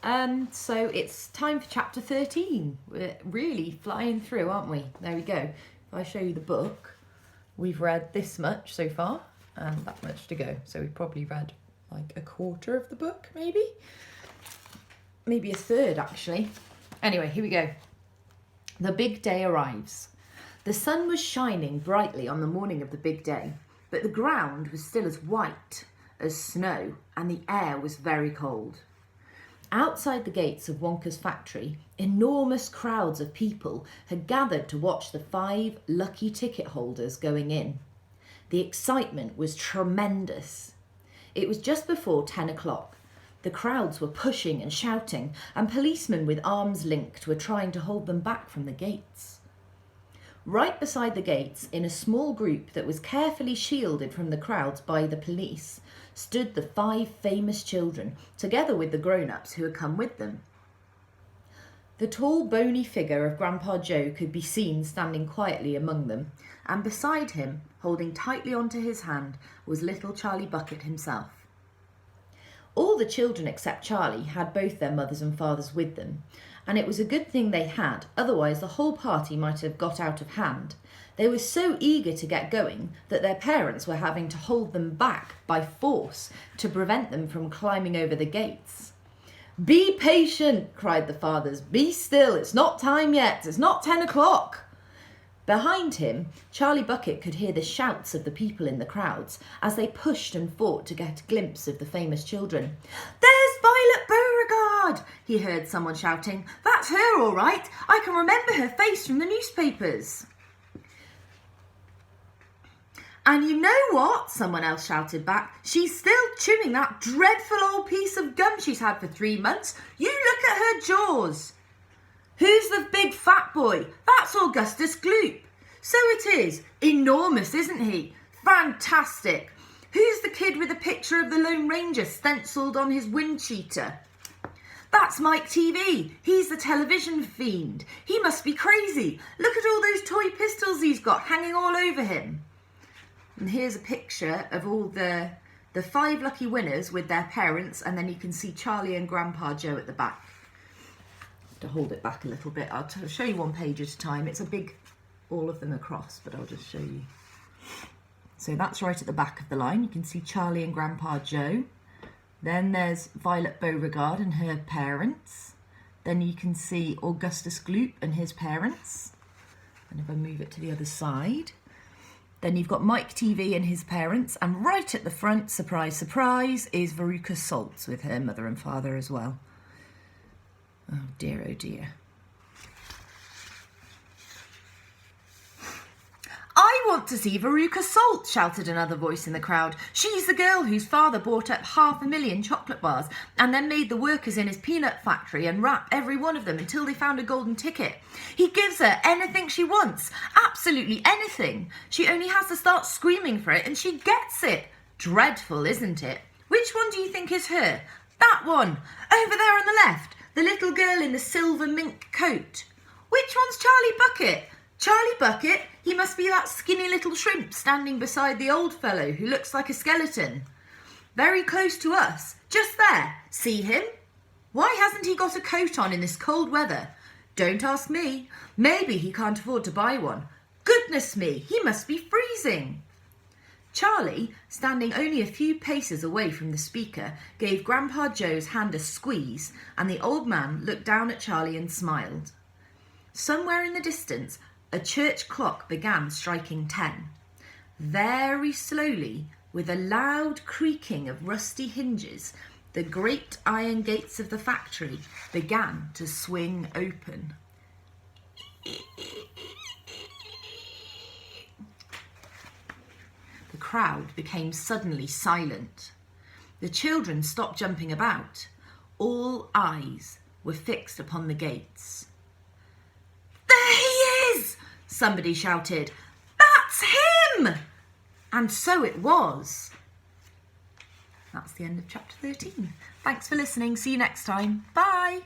Hi! So it's time for chapter 13. We're really flying through, aren't we? There we go. If I show you the book, we've read this much so far and that much to go. So we've probably read like a quarter of the book, maybe? Maybe a third, actually. Anyway, here we go. The big day arrives. The sun was shining brightly on the morning of the big day, but the ground was still as white as snow and the air was very cold. Outside the gates of Wonka's factory, enormous crowds of people had gathered to watch the 5 lucky ticket holders going in. The excitement was tremendous. It was just before 10 o'clock. The crowds were pushing and shouting, and policemen with arms linked were trying to hold them back from the gates. Right beside the gates, in a small group that was carefully shielded from the crowds by the police, stood the 5 famous children, together with the grown-ups who had come with them. The tall, bony figure of Grandpa Joe could be seen standing quietly among them, and beside him, holding tightly onto his hand, was little Charlie Bucket himself. All the children except Charlie had both their mothers and fathers with them, and it was a good thing they had, otherwise the whole party might have got out of hand. They were so eager to get going that their parents were having to hold them back by force to prevent them from climbing over the gates. "Be patient," cried the fathers. "Be still, it's not time yet, it's not 10 o'clock. Behind him, Charlie Bucket could hear the shouts of the people in the crowds as they pushed and fought to get a glimpse of the famous children. "There's Violet Beauregard!" he heard someone shouting. "That's her all right. I can remember her face from the newspapers." "And you know what?" someone else shouted back. "She's still chewing that dreadful old piece of gum she's had for 3 months. You look at her jaws." "Who's the big fat boy?" "That's Augustus Gloop." "So it is. Enormous, isn't he?" "Fantastic." "Who's the kid with a picture of the Lone Ranger stenciled on his wind cheater?" "That's Mike TV. He's the television fiend. He must be crazy. Look at all those toy pistols he's got hanging all over him." And here's a picture of all the 5 lucky winners with their parents, and then you can see Charlie and Grandpa Joe at the back. To hold it back a little bit, I'll show you one page at a time. It's a big, all of them across, but I'll just show you. So that's right at the back of the line. You can see Charlie and Grandpa Joe. Then there's Violet Beauregard and her parents. Then you can see Augustus Gloop and his parents. And if I move it to the other side, then you've got Mike TV and his parents. And right at the front, surprise, surprise, is Veruca Salt with her mother and father as well. Oh dear, oh dear. "I want to see Veruca Salt," shouted another voice in the crowd. "She's the girl whose father bought up 500,000 chocolate bars and then made the workers in his peanut factory unwrap every one of them until they found a golden ticket. He gives her anything she wants, absolutely anything. She only has to start screaming for it and she gets it. Dreadful, isn't it? Which one do you think is her? That one, over there on the left. The little girl in the silver mink coat. Which one's Charlie Bucket? Charlie Bucket? He must be that skinny little shrimp standing beside the old fellow who looks like a skeleton. Very close to us. Just there. See him? Why hasn't he got a coat on in this cold weather? Don't ask me. Maybe he can't afford to buy one. Goodness me, he must be freezing." Charlie, standing only a few paces away from the speaker, gave Grandpa Joe's hand a squeeze, and the old man looked down at Charlie and smiled. Somewhere in the distance, a church clock began striking 10. Very slowly, with a loud creaking of rusty hinges, the great iron gates of the factory began to swing open. The crowd became suddenly silent. The children stopped jumping about. All eyes were fixed upon the gates. "There he is!" somebody shouted. "That's him!" And so it was. That's the end of chapter 13. Thanks for listening. See you next time. Bye.